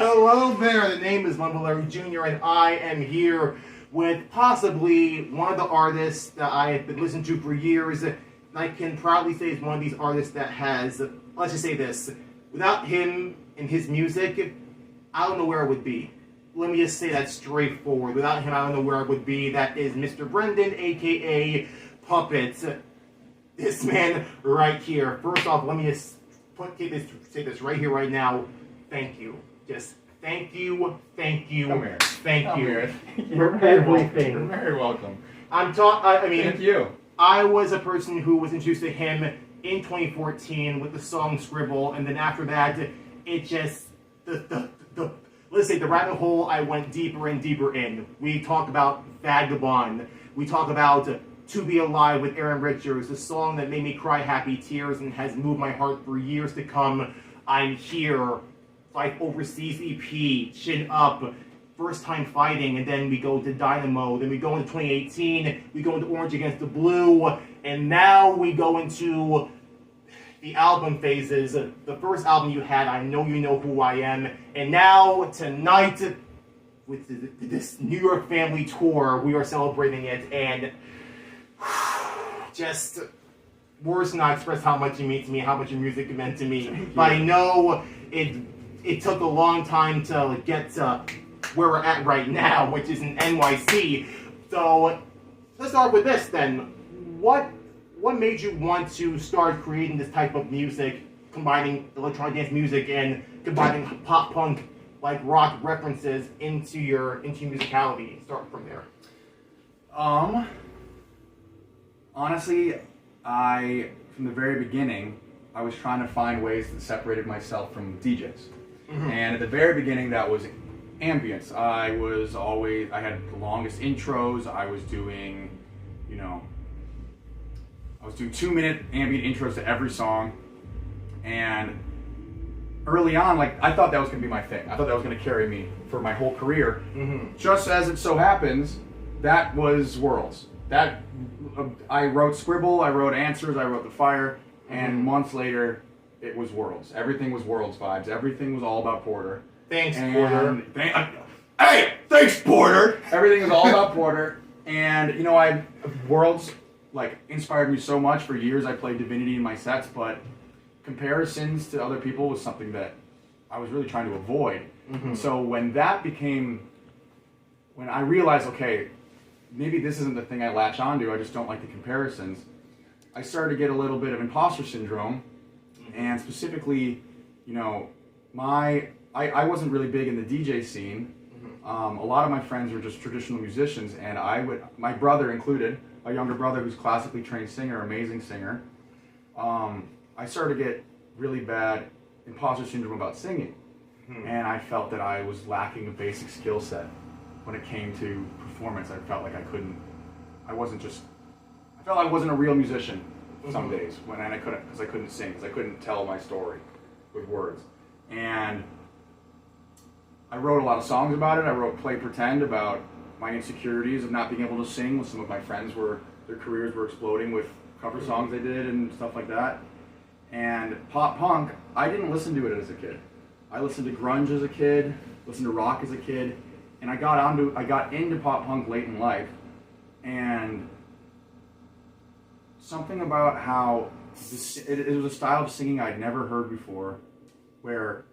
Hello there, the name is Mumble Larry Jr. and I am here with possibly one of the artists that I have been listening to for years. And I can proudly say is one of these artists that has, let's just say this, without him and his music, I don't know where I would be. Let me just say that straightforward. Without him, I don't know where I would be. That is Mr. Brendan, aka Puppets. This man right here. First off, let me just say this right here, right now. Thank you. Just thank you, thank you, Come here. thank Come you here. for everything. You're very welcome. I mean, Thank you. I was a person who was introduced to him in 2014 with the song Scribble, and then after that, it just let's say the rabbit hole I went deeper and deeper in. We talk about Vagabond. We talk about To Be Alive with Aaron Richards, a song that made me cry happy tears and has moved my heart for years to come. I'm Here, Life Overseas EP, Chin Up, First Time Fighting, and then we go to Dynamo, then we go into 2018, we go into Orange Against the Blue, and now we go into the album phases. The first album you had, I Know You Know Who I Am, and now, tonight, with this New York Family Tour, we are celebrating it, and just words cannot express how much you mean to me, how much your music meant to me. But I know it took a long time to get to where we're at right now, which is in NYC. So let's start with this then. What made you want to start creating this type of music, combining electronic dance music and combining pop punk like rock references into your musicality? Start from there. Honestly, from the very beginning, I was trying to find ways that separated myself from DJs. Mm-hmm. And at the very beginning, that was ambience. I had the longest intros. I was doing 2-minute ambient intros to every song. And early on, I thought that was going to be my thing. I thought that was going to carry me for my whole career. Mm-hmm. Just as it so happens, that was Worlds. I wrote Scribble, I wrote Answers, I wrote The Fire, and months later, it was Worlds. Everything was Worlds vibes. Everything was all about Porter. Thanks, Porter. Thanks, Porter! Everything was all about Porter. And, Worlds, inspired me so much. For years, I played Divinity in my sets, but comparisons to other people was something that I was really trying to avoid. Mm-hmm. So when I realized, okay, maybe this isn't the thing I latch onto, I just don't like the comparisons, I started to get a little bit of imposter syndrome. And specifically, I wasn't really big in the DJ scene. Mm-hmm. A lot of my friends were just traditional musicians, and my brother included, a younger brother who's classically trained singer, amazing singer, I started to get really bad imposter syndrome about singing. Mm-hmm. And I felt that I was lacking a basic skill set when it came to performance. I felt like I felt I wasn't a real musician some days because I couldn't sing, because I couldn't tell my story with words. And I wrote a lot of songs about it. I wrote Play Pretend about my insecurities of not being able to sing when some of my friends their careers were exploding with cover songs they did and stuff like that. And pop punk, I didn't listen to it as a kid. I listened to grunge as a kid, listened to rock as a kid, and I got into pop punk late in life. And something about how it was a style of singing I'd never heard before, where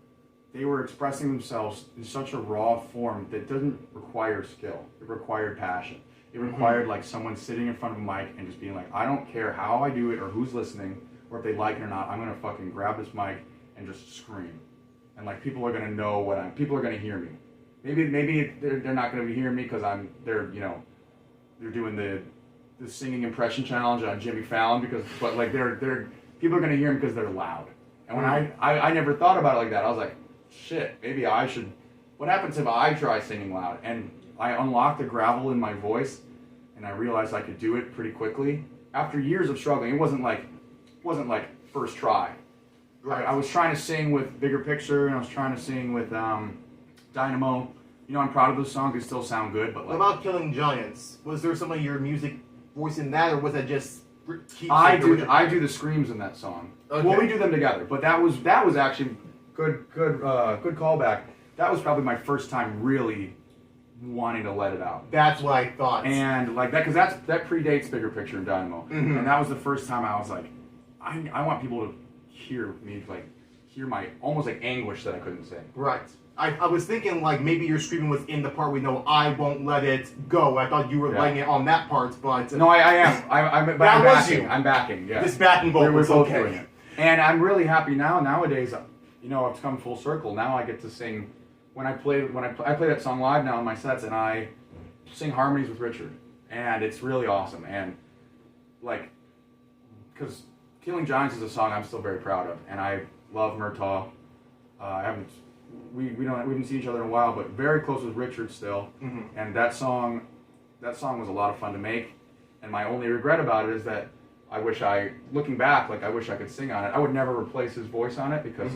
they were expressing themselves in such a raw form that doesn't require skill. It required passion. It required someone sitting in front of a mic and just being like, I don't care how I do it or who's listening or if they like it or not, I'm gonna fucking grab this mic and just scream. And people are gonna know people are gonna hear me. Maybe they're not gonna be hearing me because they're doing the singing impression challenge on Jimmy Fallon but people are gonna hear me because they're loud. And when I never thought about it like that, I was like, shit, maybe I should. What happens if I try singing loud? And I unlocked the gravel in my voice, and I realized I could do it pretty quickly. After years of struggling, it wasn't like first try. Right. I was trying to sing with Bigger Picture, and I was trying to sing with Dynamo. I'm proud of those songs. They still sound good. But what about Killing Giants? Was there some of your music voice in that, or was that just? I do the screams in that song. Okay. Well, we do them together, but that was actually good callback. that was probably my first time really wanting to let it out. That's what I thought. And like that, because that predates Bigger Picture and Dynamo, Mm-hmm. and that was the first time I was like, I want people to hear me, like hear my almost like anguish that I couldn't say. Right. I was thinking like maybe your screaming was in the part we know I won't let it go. I thought you were laying it on that part, but no, I am. I'm backing. I'm backing. Yeah. This backing vocals. We're both okay. doing it, and I'm really happy now. Nowadays, you know, I've come full circle. Now I get to sing. I play that song live now in my sets, and I sing harmonies with Richard, and it's really awesome. And like, because Killing Giants is a song I'm still very proud of, and I love Murtaugh. We haven't seen each other in a while, but very close with Richard still. Mm-hmm. And that song was a lot of fun to make. And my only regret about it is that looking back, like I wish I could sing on it. I would never replace his voice on it because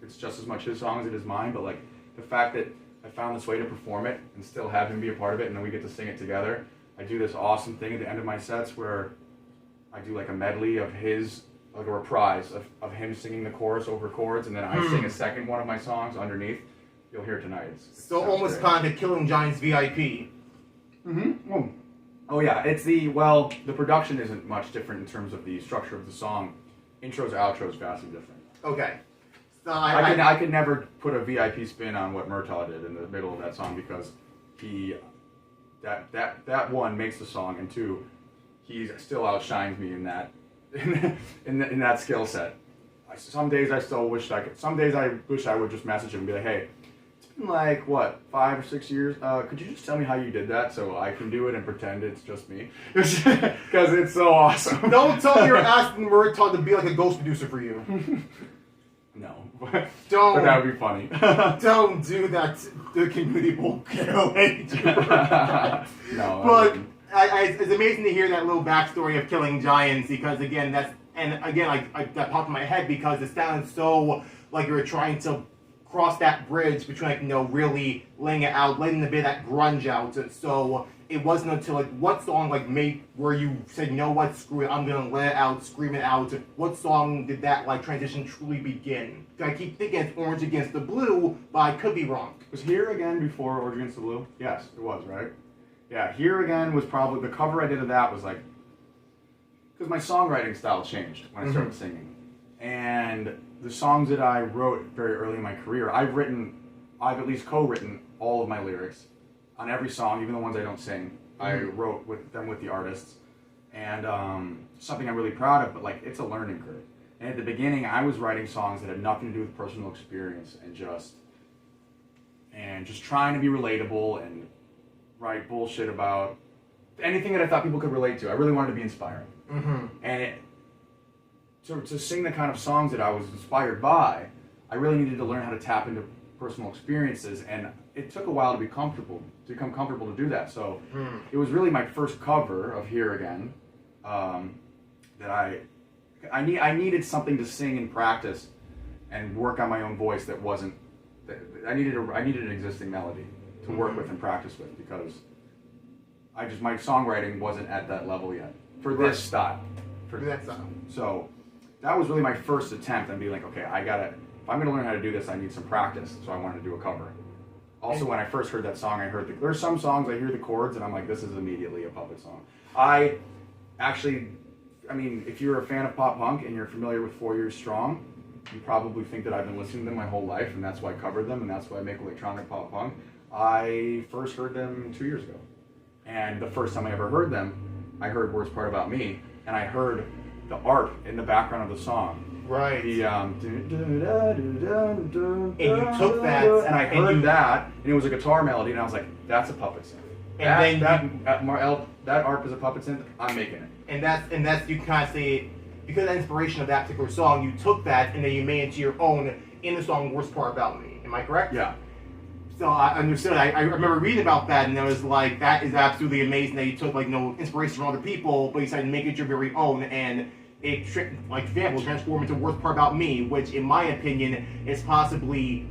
it's just as much his song as it is mine. But like the fact that I found this way to perform it and still have him be a part of it, and then we get to sing it together. I do this awesome thing at the end of my sets where I do like a medley of his, like a reprise of him singing the chorus over chords, and then I sing a second one of my songs underneath. You'll hear it tonight. So almost kind of Killing Giants VIP. Mm-hmm. Oh yeah, the production isn't much different in terms of the structure of the song. Intros, outros, vastly different. Okay. So I could never put a VIP spin on what Murtaugh did in the middle of that song because that one makes the song, and two, he still outshines me in that in that skill set. Some days I still wish I could. Some days I wish I would just message him and be like, "Hey, it's been like what 5 or 6 years. Could you just tell me how you did that so I can do it and pretend it's just me?" Because it's so awesome. Don't tell me you're asking Murtaugh to be like a ghost producer for you. No, Don't. But that would be funny. Don't do that. The community will get away. No, But it's amazing to hear that little backstory of Killing Giants because again that popped in my head because it sounds so like you're trying to cross that bridge between like really laying it out, letting a bit of that grunge out. So it wasn't until like what song like made where you said, you know what, screw it, I'm gonna let it out, scream it out. What song did that like transition truly begin? I keep thinking it's Orange Against the Blue, but I could be wrong. Was Here Again before Orange Against the Blue? Yes, it was, right? Yeah, Here Again was probably, the cover I did of that was like, because my songwriting style changed when I started singing. And the songs that I wrote very early in my career, I've at least co-written all of my lyrics on every song, even the ones I don't sing. I wrote with the artists. And something I'm really proud of, but like it's a learning curve. And at the beginning, I was writing songs that had nothing to do with personal experience and just trying to be relatable and write bullshit about anything that I thought people could relate to. I really wanted to be inspiring. Mm-hmm. And to sing the kind of songs that I was inspired by, I really needed to learn how to tap into personal experiences, and it took a while to become comfortable to do that. So it was really my first cover of Here Again that I needed something to sing and practice and work on my own voice that wasn't. I needed an existing melody to work with and practice with because my songwriting wasn't at that level yet for this style. For that style. So that was really my first attempt and being like, okay, if I'm gonna learn how to do this, I need some practice. So I wanted to do a cover. Also, when I first heard that song, there's some songs I hear the chords and I'm like, this is immediately a Puppet song. If you're a fan of pop punk and you're familiar with 4 Years Strong, you probably think that I've been listening to them my whole life, and that's why I covered them, and that's why I make electronic pop punk. I first heard them 2 years ago. And the first time I ever heard them, I heard Worst Part About Me, and I heard the ARP in the background of the song. Right. The and you took that, and I heard that, and it was a guitar melody, and I was like, that's a Puppet synth. And that ARP is a Puppet synth, I'm making it. And that's you kind of say, because of the inspiration of that particular song, you took that and then you made it to your own in the song Worst Part About Me. Am I correct? Yeah. So I understood. I remember reading about that, and I was like, that is absolutely amazing that you took inspiration from other people, but you decided to make it your very own, and it transformed into Worst Part About Me, which in my opinion is possibly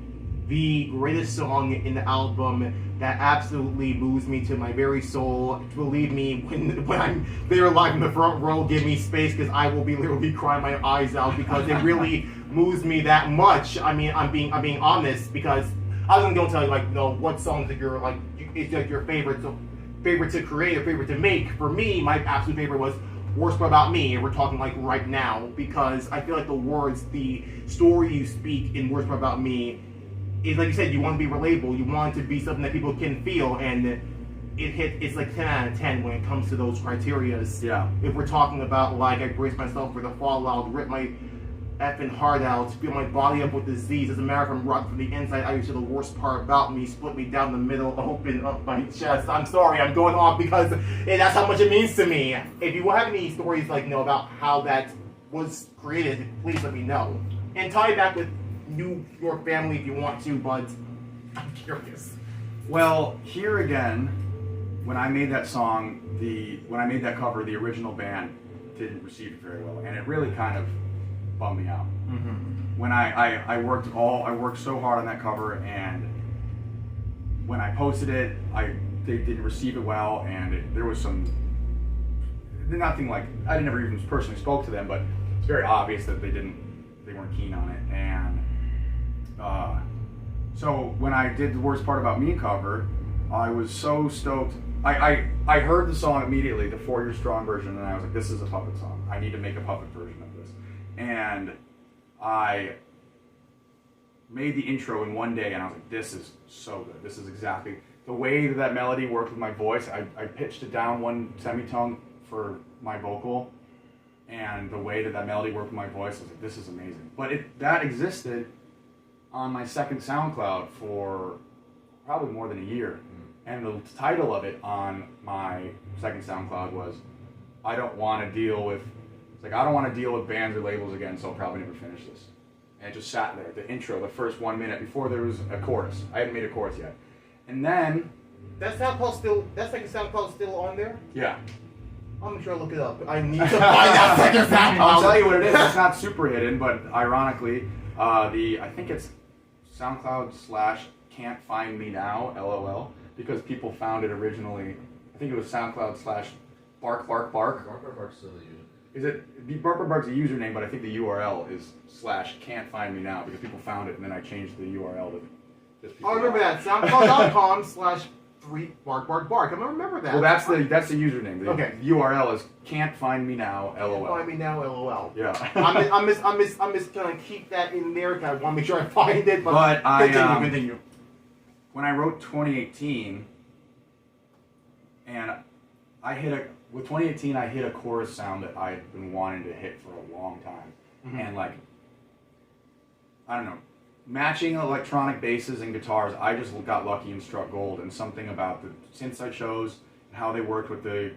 the greatest song in the album that absolutely moves me to my very soul. Believe me, when I'm there live in the front row, give me space because I will be literally crying my eyes out because it really moves me that much. I mean, I'm being honest because I was gonna tell you, like, you know, what songs that you're like, it's like your favorite to create or favorite to make. For me, my absolute favorite was Worst Part About Me, and we're talking like right now, because I feel like the words, the story you speak in Worst Part About Me is, like you said, you want to be relatable, you want it to be something that people can feel, and it's like 10 out of 10 when it comes to those criterias. Yeah. If we're talking about, like, I brace myself for the fallout, rip my effing heart out, feel my body up with disease, doesn't matter if I'm rotten from the inside out, you see the worst part about me, split me down the middle, open up my chest. I'm sorry, I'm going off because that's how much it means to me. If you have any stories, like, you know, about how that was created, please let me know. And tie it back with your family if you want to, but I'm curious. Well, here again, when I made that song, when I made that cover, the original band didn't receive it very well, and it really kind of bummed me out. Mm-hmm. When I worked so hard on that cover, and when I posted it, they didn't receive it well, and there was nothing like, I never even personally spoke to them, but it's very obvious that they weren't keen on it, and so when I did the Worst Part About Me cover, I was so stoked. I heard the song immediately, the 4 Year Strong version, and I was like, this is a puppet song. I need to make a puppet version of this. And I made the intro in one day, and I was like, this is so good. This is exactly the way that melody worked with my voice. I pitched it down one semitone for my vocal, and the way that melody worked with my voice, I was like, this is amazing. But that existed on my second SoundCloud for probably more than a year. And the title of it on my second SoundCloud was, I don't want to deal with bands or labels again, so I'll probably never finish this. And it just sat there, the intro, the first 1 minute before there was a chorus. I hadn't made a chorus yet. And then... That second SoundCloud still on there? Yeah. I'll make sure I look it up. I need to find that second SoundCloud. I'll tell you what it is. It's not super hidden, but ironically, I think it's SoundCloud/Can't Find Me Now, LOL. Because people found it originally, I think it was SoundCloud/Bark. Bark Bark Bark's still the user. Bark Bark Bark's a username, but I think the URL is /Can't Find Me Now because people found it, and then I changed the URL to just people. I remember that. SoundCloud.com/Bark Bark Bark. I remember that. Well, that's the username. The okay. URL is Can't Find Me Now, LOL. Can't Find Me Now, LOL. Yeah. I'm just gonna keep that in there because I want to make sure I find it. But continue. When I wrote 2018, and with 2018, I hit a chorus sound that I had been wanting to hit for a long time. Mm-hmm. And like, I don't know, matching electronic basses and guitars, I just got lucky and struck gold. And something about the synths I chose, and how they worked with the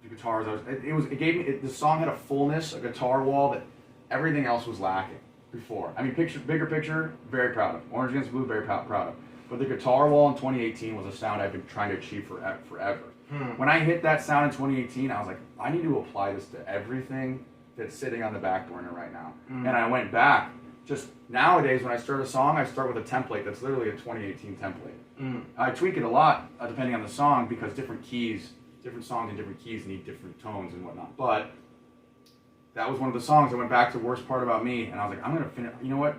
guitars, the song had a fullness, a guitar wall that everything else was lacking before. I mean, bigger picture, very proud of. Orange Against Blue, very proud of. But the guitar wall in 2018 was a sound I've been trying to achieve forever. When I hit that sound in 2018, I was like, I need to apply this to everything that's sitting on the back burner right now. And I went back. Just nowadays, when I start a song, I start with a template that's literally a 2018 template. I tweak it a lot depending on the song because different songs and different keys need different tones and whatnot. But that was one of the songs I went back to Worst Part About Me, and I was like, I'm going to finish. You know what?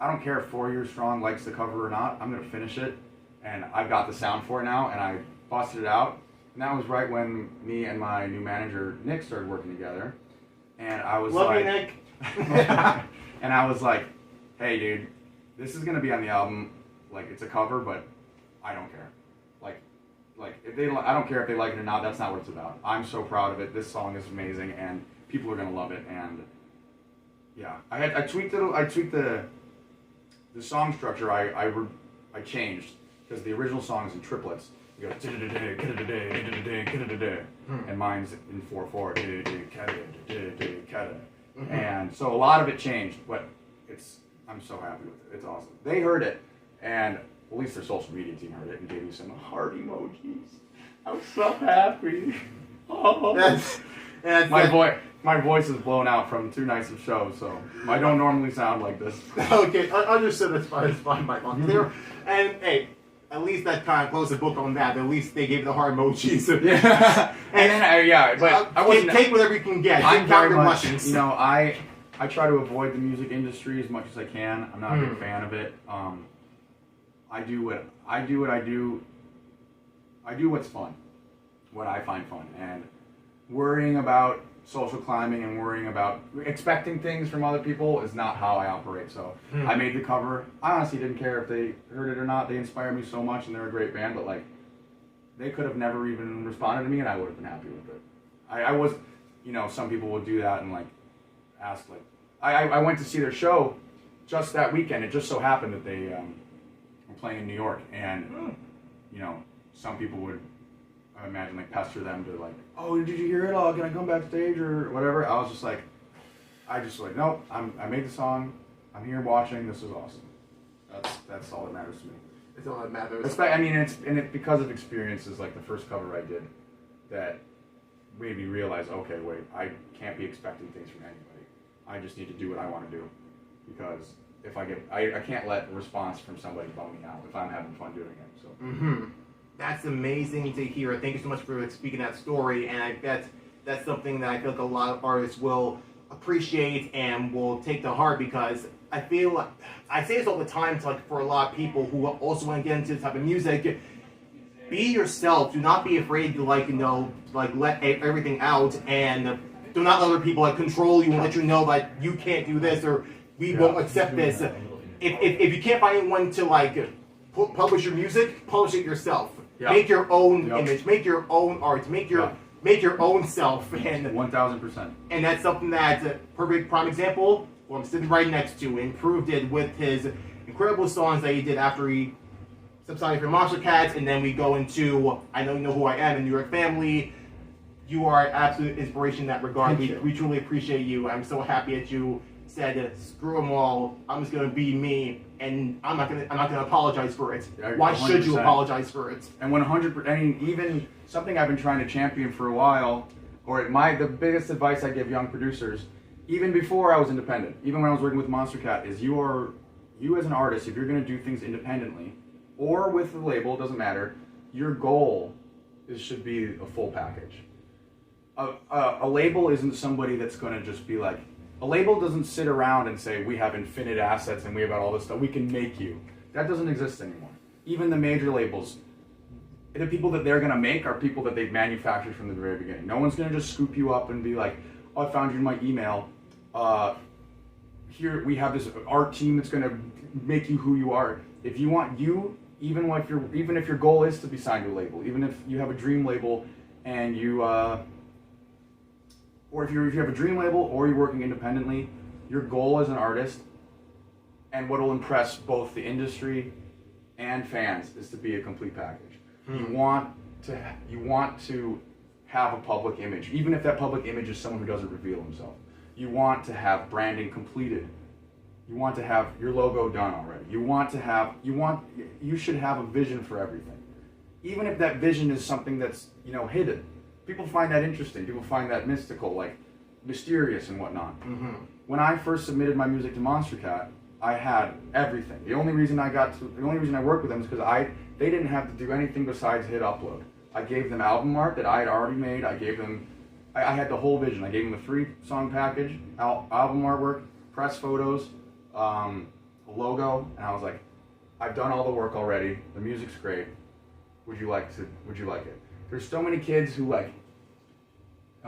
I don't care if 4 Year Strong likes the cover or not. I'm going to finish it, and I've got the sound for it now, and I busted it out. And that was right when me and my new manager, Nic, started working together. And I was Love like... you, Nic. And I was like, hey, dude, this is going to be on the album. Like, it's a cover, but I don't care. Like I don't care if they like it or not. That's not what it's about. I'm so proud of it. This song is amazing, and people are going to love it. And, yeah. I tweaked the song structure I changed because the original song is in triplets. You go and mine's in 4/4. And so a lot of it changed, but I'm so happy with it. It's awesome. They heard it, and at least their social media team heard it and gave me some heart emojis. I'm so happy. Oh. My voice is blown out from 2 nights of shows, so I don't normally sound like this. Okay, understood. It's fine, Mike. There, and hey, at least that kind of closed the book on that. At least they gave the heart emojis. Yeah, but I wasn't. Take whatever you can get. I'm very much, I try to avoid the music industry as much as I can. I'm not a big fan of it. I do what's fun, what I find fun, and worrying about social climbing and worrying about expecting things from other people is not how I operate. So I made the cover. I honestly didn't care if they heard it or not. They inspired me so much, and they're a great band, but like, they could have never even responded to me, and I would have been happy with it. I was, some people would do that and like ask like, I went to see their show just that weekend. It just so happened that they were playing in New York, and some people would, I imagine, like pester them to like, oh, did you hear it? Oh, can I come backstage or whatever? I was just like, nope. I made the song. I'm here watching. This is awesome. That's all that matters to me. It's all that matters. It's because of experiences like the first cover I did that made me realize, okay, wait, I can't be expecting things from anybody. I just need to do what I want to do, because if I can't let a response from somebody bum me out if I'm having fun doing it. So. That's amazing to hear. Thank you so much for speaking that story, and I bet that's something that I feel like a lot of artists will appreciate and will take to heart, because I feel like, I say this all the time to for a lot of people who also want to get into this type of music. Be yourself. Do not be afraid to let everything out, and do not let other people control you and let you know that you can't do this or we won't accept this. If you can't find anyone to publish your music, publish it yourself. Yep. Make your own image. Make your own art. Make your own self. And 1000%. And that's something that perfect prime example. Well, I'm sitting right next to Improved did with his incredible songs that he did after he subsided from Monster Cats, and then we go into I Know You Know Who I Am and New York Family. You are an absolute inspiration in that regard. We truly appreciate you. I'm so happy that you said, screw them all, I'm just going to be me, and I'm not going to apologize for it. Why 100%. Should you apologize for it? And 100%, even something I've been trying to champion for a while, or the biggest advice I give young producers, even before I was independent, even when I was working with Monster Cat, is you as an artist, if you're going to do things independently, or with the label, it doesn't matter, your goal should be a full package. A label isn't somebody that's going to just be like, a label doesn't sit around and say, we have infinite assets and we have all this stuff, we can make you. That doesn't exist anymore. Even the major labels, the people that they're going to make are people that they've manufactured from the very beginning. No one's going to just scoop you up and be like, oh, I found you in my email. Here, we have this art team that's going to make you who you are. If you want even if your goal is to be signed to a label, even if you have a dream label and or if you have a dream label or you're working independently, your goal as an artist and what will impress both the industry and fans is to be a complete package. You want to have a public image, even if that public image is someone who doesn't reveal himself. You want to have branding completed. You want to have your logo done already. You should have a vision for everything. Even if that vision is something that's, hidden. People find that interesting. People find that mystical, like mysterious and whatnot. When I first submitted my music to Monster Cat, I had everything. The only reason I worked with them is because they didn't have to do anything besides hit upload. I gave them album art that I had already made. I had the whole vision. I gave them a 3-song package, album artwork, press photos, a logo, and I was like, I've done all the work already. The music's great. Would you like it? There's so many kids who and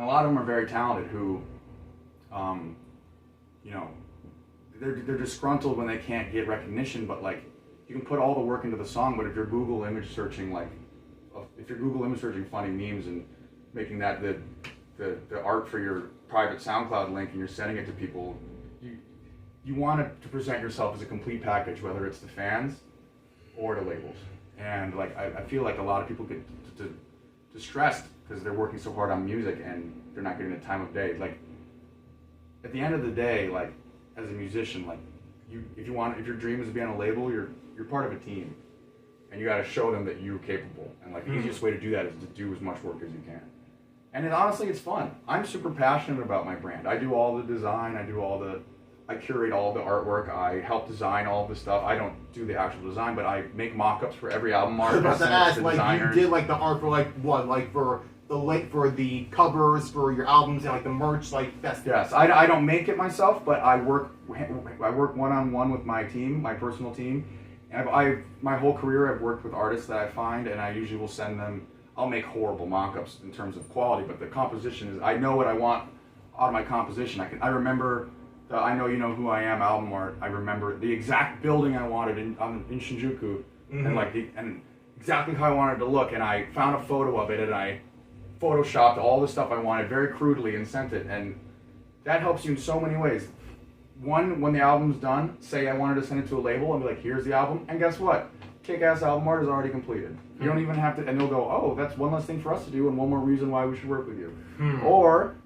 a lot of them are very talented who, they're disgruntled when they can't get recognition, but you can put all the work into the song, but if you're Google image searching funny memes and making that the art for your private SoundCloud link and you're sending it to people, you want to present yourself as a complete package, whether it's to fans or to labels. And I feel like a lot of people get distressed because they're working so hard on music and they're not getting the time of day. At the end of the day, as a musician, if your dream is to be on a label, you're part of a team, and you got to show them that you're capable. And the easiest way to do that is to do as much work as you can. And honestly, it's fun. I'm super passionate about my brand. I do all the design. I curate all the artwork. I help design all the stuff. I don't do the actual design, but I make mock-ups for every album art. I was about to ask, you did the art for for the covers for your albums and the merch festival. Yes, I don't make it myself, but I work one-on-one with my team, my personal team, My whole career I've worked with artists that I find, and I usually will send them. I'll make horrible mock-ups in terms of quality, but the composition is. I know what I want out of my composition. I remember the I Know You Know Who I Am album art. I remember the exact building I wanted in Shinjuku, and exactly how I wanted it to look. And I found a photo of it, and I photoshopped all the stuff I wanted very crudely and sent it. And that helps you in so many ways. One, when the album's done, say I wanted to send it to a label and be like, here's the album, and guess what? Kick-ass album art is already completed. You don't even have to, and they'll go, oh, that's one less thing for us to do and one more reason why we should work with you. Or,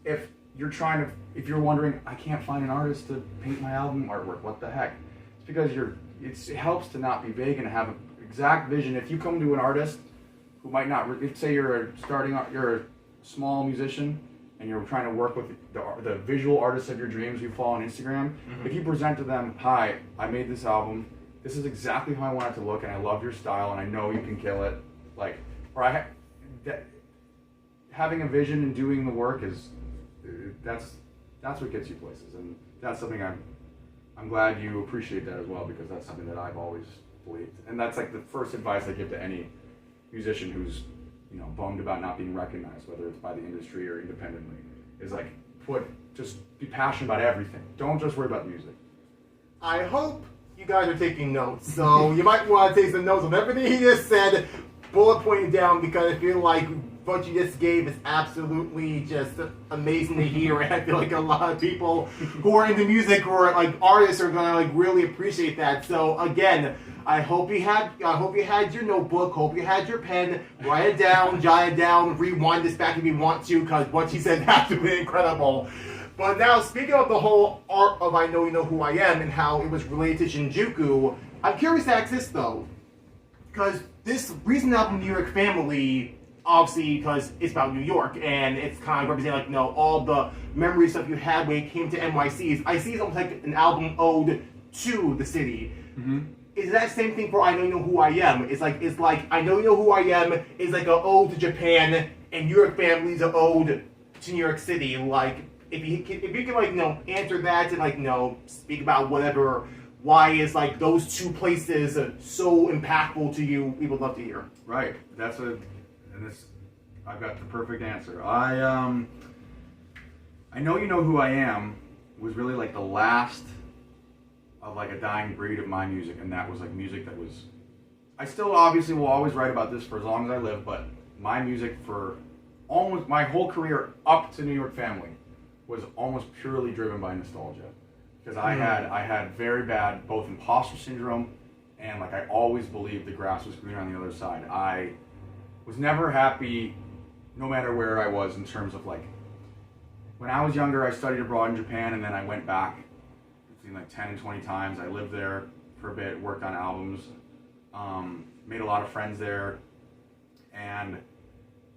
if you're wondering, I can't find an artist to paint my album artwork, what the heck? It's because it helps to not be vague and have an exact vision. If you come to an artist who might not, say you're a small musician, and you're trying to work with the visual artists of your dreams you follow on Instagram, if you present to them, hi, I made this album, this is exactly how I want it to look, and I love your style, and I know you can kill it, having a vision and doing the work that's what gets you places, and that's something I'm glad you appreciate that as well, because that's something that I've always believed, and that's like the first advice I give to any musician who's bummed about not being recognized, whether it's by the industry or independently, is like, just be passionate about everything. Don't just worry about the music. I hope you guys are taking notes, so you might want to take some notes on everything he just said, bullet pointing down, because I feel like what you just gave is absolutely just amazing to hear, and I feel like a lot of people who are into music or like artists are gonna like really appreciate that. So again, I hope you had your notebook, hope you had your pen, write it down, jot it down, rewind this back if you want to, because what she said is absolutely incredible. But now, speaking of the whole art of I Know You Know Who I Am and how it was related to Shinjuku, I'm curious to ask this though, because this recent album, New York Family, obviously because it's about New York and it's kind of representing all the memory stuff you had when it came to NYC's. I see it's almost like an album ode to the city. Is that same thing for I Know You Know Who I Am? It's like I Know You Know Who I Am is like an ode to Japan, and New York Family is an ode to New York City. Like, if you can answer that and speak about whatever, why is those two places so impactful to you, we would love to hear. Right. I've got the perfect answer. I Know You Know Who I Am was really like the last of like a dying breed of my music, and that was like music that was. I still obviously will always write about this for as long as I live, but my music for almost my whole career up to New York Family was almost purely driven by nostalgia, because I had very bad both imposter syndrome and like I always believed the grass was greener on the other side. I was never happy, no matter where I was, in terms of like when I was younger. I studied abroad in Japan, and then I went back between like 10 and 20 times. I lived there for a bit, worked on albums, made a lot of friends there, and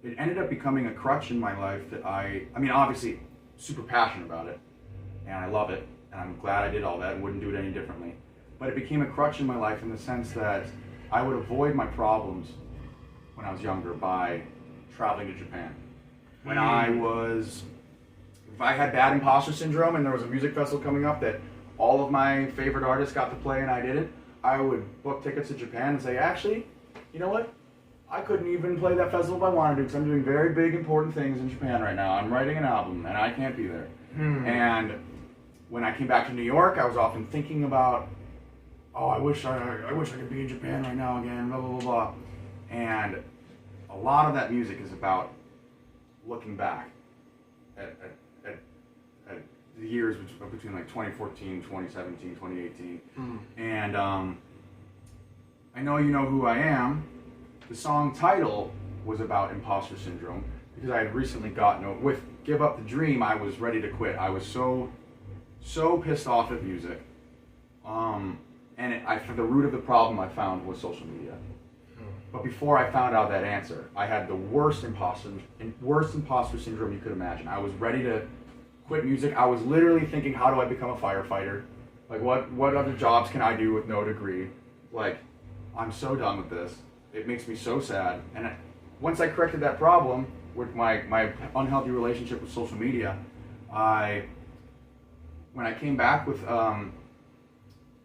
it ended up becoming a crutch in my life that I mean, obviously super passionate about it, and I love it, and I'm glad I did all that and wouldn't do it any differently. But it became a crutch in my life in the sense that I would avoid my problems when I was younger by traveling to Japan. When if I had bad imposter syndrome and there was a music festival coming up that all of my favorite artists got to play and I didn't, I would book tickets to Japan and say, actually, you know what? I couldn't even play that festival if I wanted to, because I'm doing very big, important things in Japan right now. I'm writing an album, and I can't be there. And when I came back to New York, I was often thinking about, oh, I wish I could be in Japan right now again, blah, blah, blah, blah. And a lot of that music is about looking back at the years between like 2014, 2017, 2018. And I Know You Know Who I Am. The song title was about imposter syndrome, because I had recently with Give Up the Dream, I was ready to quit. I was so pissed off at music. And the root of the problem I found was social media. But before I found out that answer, I had the worst imposter syndrome you could imagine. I was ready to quit music. I was literally thinking, how do I become a firefighter? Like, what other jobs can I do with no degree? Like, I'm so done with this. It makes me so sad. And once I corrected that problem with my unhealthy relationship with social media, when I came back with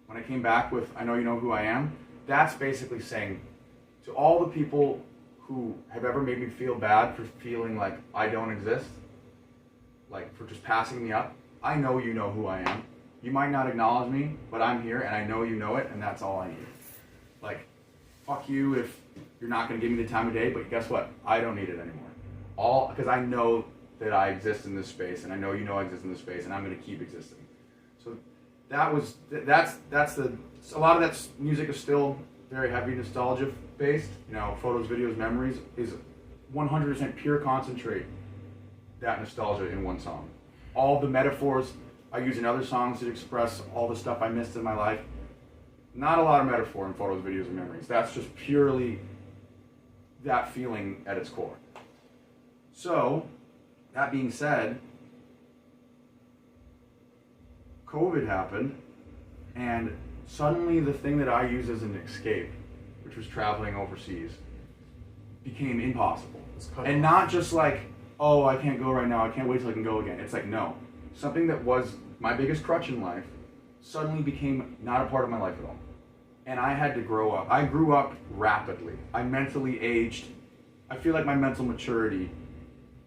when I came back with I Know You Know Who I Am, that's basically saying to all the people who have ever made me feel bad for feeling like I don't exist, like for just passing me up, I know you know who I am. You might not acknowledge me, but I'm here and I know you know it, and that's all I need. Like, fuck you if you're not going to give me the time of day, but guess what? I don't need it anymore. Because I know that I exist in this space, and I know you know I exist in this space, and I'm going to keep existing. So that's a lot of that music is still very heavy nostalgia based. You know, photos, videos, memories is 100% pure concentrate that nostalgia in one song. All the metaphors I use in other songs to express all the stuff I missed in my life. Not a lot of metaphor in photos, videos, and memories. That's just purely that feeling at its core. So, that being said, COVID happened, and suddenly the thing that I use as an escape, which was traveling overseas, became impossible. And not just like, oh, I can't go right now, I can't wait till I can go again. It's like, no. Something that was my biggest crutch in life suddenly became not a part of my life at all. And I had to grow up. I grew up rapidly. I mentally aged. I feel like my mental maturity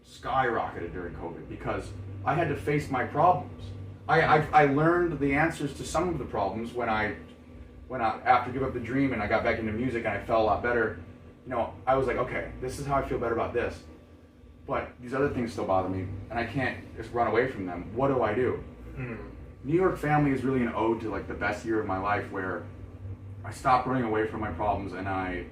skyrocketed during COVID because I had to face my problems. I learned the answers to some of the problems when I after Give Up the Dream and I got back into music and I felt a lot better. You know, I was like, okay, this is how I feel better about this. But these other things still bother me, and I can't just run away from them. What do I do? New York Family is really an ode to like the best year of my life, where I stopped running away from my problems and I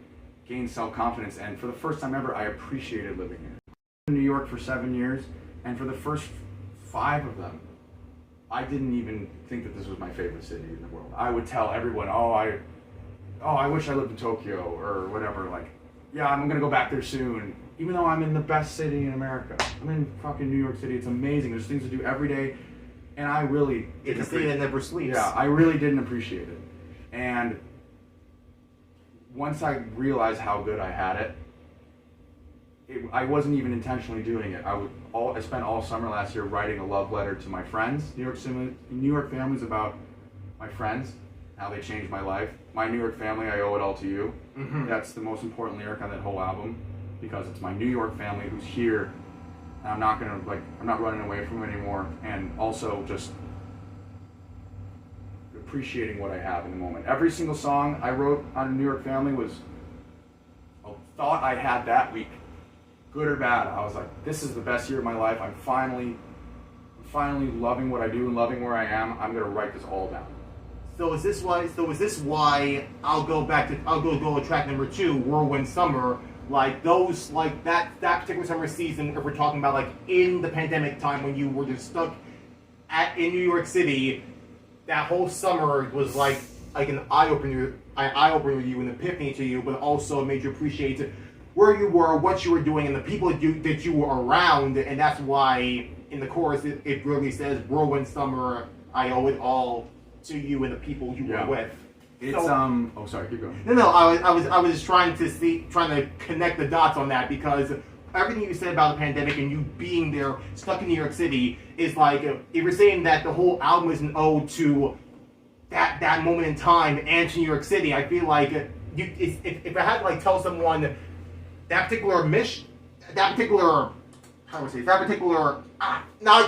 gained self-confidence. And for the first time ever, I appreciated living here. I lived in New York for 7 years, and for the first 5 of them, I didn't even think that this was my favorite city in the world. I would tell everyone, oh, I wish I lived in Tokyo or whatever. Like, yeah, I'm gonna go back there soon. Even though I'm in the best city in America. I'm in fucking New York City. It's amazing. There's things to do every day. And I really... It's a city that never sleeps. Yeah, I really didn't appreciate it. And once I realized how good I had it, I wasn't even intentionally doing it. I spent all summer last year writing a love letter to my friends. New York Family's about my friends, how they changed my life. My New York Family, I owe it all to you. Mm-hmm. That's the most important lyric on that whole album. Because it's my New York family who's here, and I'm not running away from them anymore, and also just appreciating what I have in the moment. Every single song I wrote on New York Family was a thought I had that week, good or bad. I was like, this is the best year of my life. I'm finally loving what I do and loving where I am. I'm gonna write this all down. So is this why I'll go to track number 2, Whirlwind Summer. Like those, like that particular summer season, if we're talking about like in the pandemic time when you were just stuck in New York City, that whole summer was like an eye opener to you, an epiphany to you, but also made you appreciate where you were, what you were doing, and the people that you were around, and that's why in the chorus it really says, "Whirlwind Summer, I owe it all to you and the people you were with." It's oh, sorry, keep going. No, I was just trying to connect the dots on that, because everything you said about the pandemic and you being there, stuck in New York City, is like, if you're saying that the whole album is an ode to that moment in time and to New York City, I feel like if I had to like tell someone now I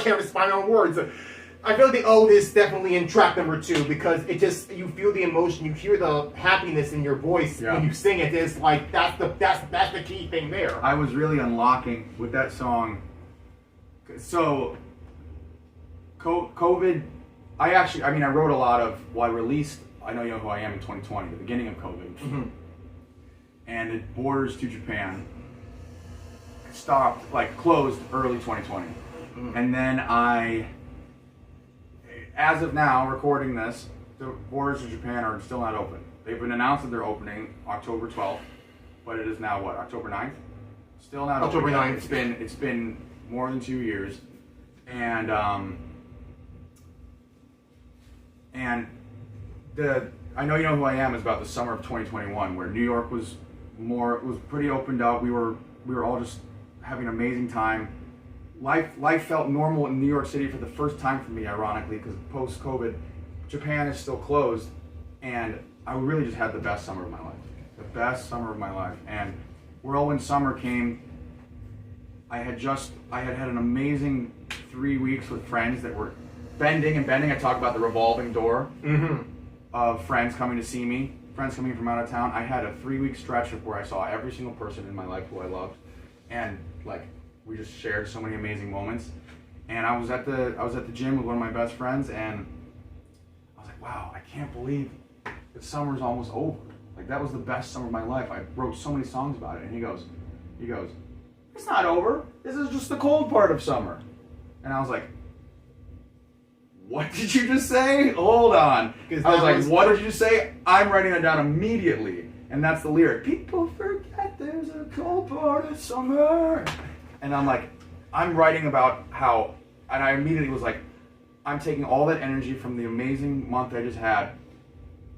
can't respond on words. I feel like the ode is definitely in track number 2, because it just, you feel the emotion, you hear the happiness in your voice when you sing it. It's like that's the key thing there. I was really unlocking with that song. So COVID, I wrote a lot of, I released I Know You Know Who I Am in 2020, the beginning of COVID. Mm-hmm. And it borders to Japan closed early 2020. Mm-hmm. And then as of now, recording this, the borders to Japan are still not open. They've been announced that they're opening October 12th, but it is now what, October 9th? Still not October open. 9th. It's been more than 2 years, and the I Know You Know Who I Am is about the summer of 2021, where New York was pretty opened up. We were all just having an amazing time. Life felt normal in New York City for the first time for me, ironically, because post-COVID, Japan is still closed, And I really just had the best summer of my life. The best summer of my life. And Whirlwind Summer came. I had had an amazing 3 weeks with friends that were bending and bending. I talk about the revolving door of friends coming to see me, friends coming from out of town. I had a 3-week stretch of where I saw every single person in my life who I loved, and like we just shared so many amazing moments. And I was at the gym with one of my best friends, and I was like, wow, I can't believe the summer's almost over. Like, that was the best summer of my life. I wrote so many songs about it. And he goes, it's not over. This is just the cold part of summer. And I was like, what did you just say? Hold on. I was like, what did you say? I'm writing that down immediately. And that's the lyric. People forget there's a cold part of summer. And I'm like, I'm writing about how, and I immediately was like, I'm taking all that energy from the amazing month I just had,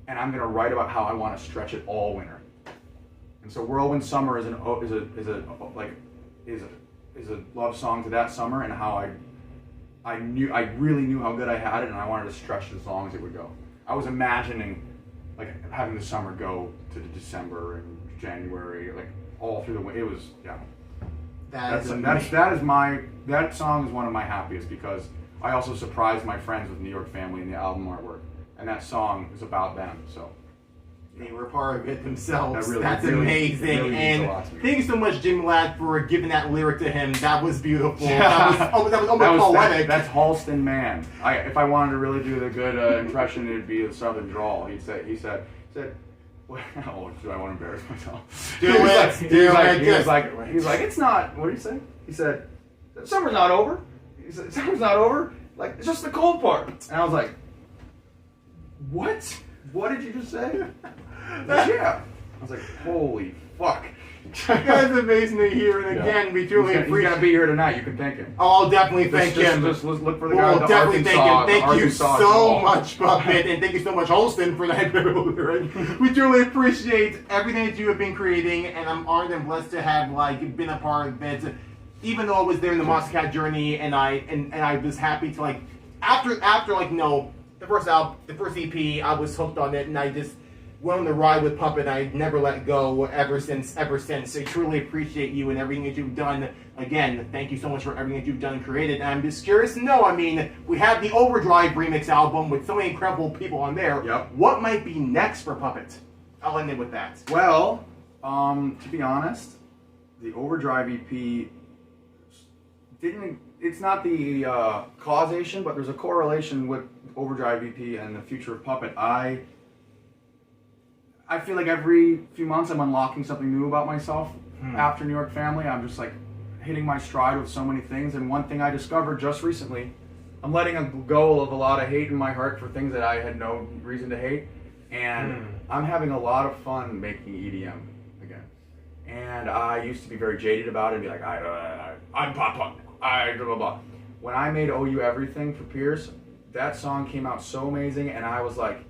and I'm gonna write about how I want to stretch it all winter. And so Whirlwind Summer is a love song to that summer, and how I really knew how good I had it, and I wanted to stretch it as long as it would go. I was imagining like having the summer go to December and January, like all through the winter. It was, yeah. That song is one of my happiest, because I also surprised my friends with New York Family in the album artwork, and that song is about them. So they were part of it themselves. That's amazing. Really and thank you so much, Jimmy Ladd, for giving that lyric to him. That was beautiful. That was almost poetic. That's Halston Man. If I wanted to really do the good impression, it'd be a southern drawl. He said. Oh, do I want to embarrass myself? He was like, it's not. What did he say? He said, summer's not over. He said, summer's not over. Like, it's just the cold part. And I was like, what? What did you just say? Yeah. I was like, holy fuck. That's amazing to hear, and again, we truly appreciate. He's gonna be here tonight. You can thank him. Oh, I'll definitely thank him. Just look for the guy. We'll definitely thank him. Thank you so much, Puppet, and thank you so much, Holston, for that. We truly appreciate everything that you have been creating, and I'm honored and blessed to have been a part of it. Even though I was there in the Monster Cat journey, and I was happy to after the first album, the first EP, I was hooked on it, and I just went on the ride with Puppet. I never let go ever since. I truly appreciate you and everything that you've done. Again, thank you so much for everything that you've done and created. And I'm just curious to know, we have the Overdrive remix album with so many incredible people on there. Yep. What might be next for Puppet? I'll end it with that. Well, to be honest, the Overdrive EP it's not the causation, but there's a correlation with Overdrive EP and the future of Puppet. I feel like every few months I'm unlocking something new about myself. After New York Family, I'm just hitting my stride with so many things. And one thing I discovered just recently, I'm letting go of a lot of hate in my heart for things that I had no reason to hate. And I'm having a lot of fun making EDM again. And I used to be very jaded about it and be like, I'm pop punk, blah, blah, blah. When I made OU Everything for Pierce, that song came out so amazing, and I was like,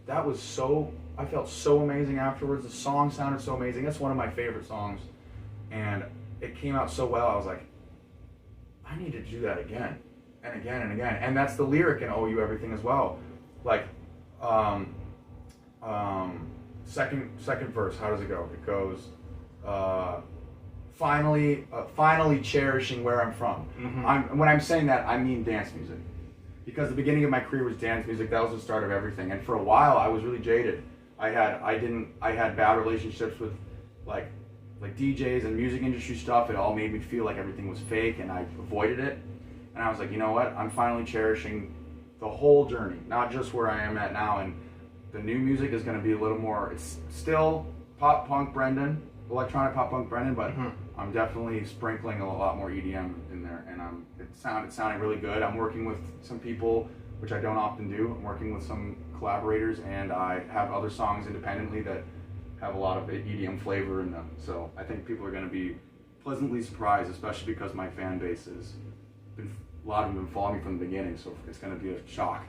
I felt so amazing afterwards. The song sounded so amazing. That's one of my favorite songs. And it came out so well, I was like, I need to do that again and again and again. And that's the lyric in OU Everything as well. Second verse, how does it go? It goes, finally cherishing where I'm from. When I'm saying that, I mean dance music. Because the beginning of my career was dance music. That was the start of everything. And for a while, I was really jaded. I had bad relationships with like DJs and music industry stuff. It all made me feel like everything was fake, and I avoided it. And I was like, you know what? I'm finally cherishing the whole journey, not just where I am at now. And the new music is going to be a little more. It's still pop punk Brendan, electronic pop punk Brendan, but I'm definitely sprinkling a lot more EDM in there, and it's sounding really good. I'm working with some people, which I don't often do. I'm working with some collaborators, and I have other songs independently that have a lot of EDM flavor in them. So I think people are going to be pleasantly surprised, especially because my fan base a lot of them have been following me from the beginning, so it's going to be a shock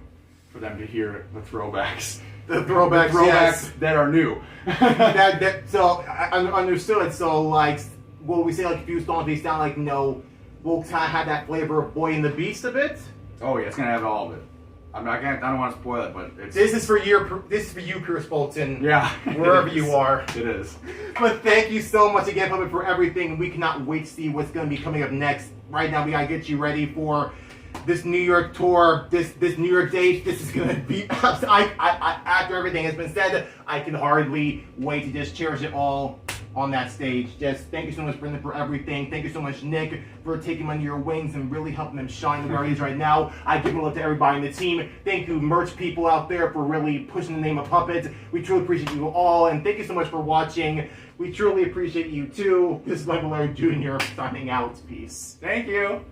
for them to hear the throwbacks. The throwbacks yes. that are new. So I understood. So will we say a few songs they sound like will kind of have that flavor of Boy and the Beast a bit? Oh yeah, it's gonna have all of it. I mean, I don't want to spoil it, but it's... This is for you, Pierce Fulton. Yeah. Wherever you are. It is. But thank you so much again, Puppet, for everything. We cannot wait to see what's going to be coming up next. Right now, we got to get you ready for this New York tour, this New York date. This is going to be... after everything has been said, I can hardly wait to just cherish it all on that stage. Just thank you so much, Brendan, for everything. Thank you so much, Nick, for taking him under your wings and really helping him shine where he is right now. I give a love to everybody in the team. Thank you, merch people out there, for really pushing the name of Puppet. We truly appreciate you all, and thank you so much for watching. We truly appreciate you too. This is Michael Laird Jr. signing out. Peace. Thank you.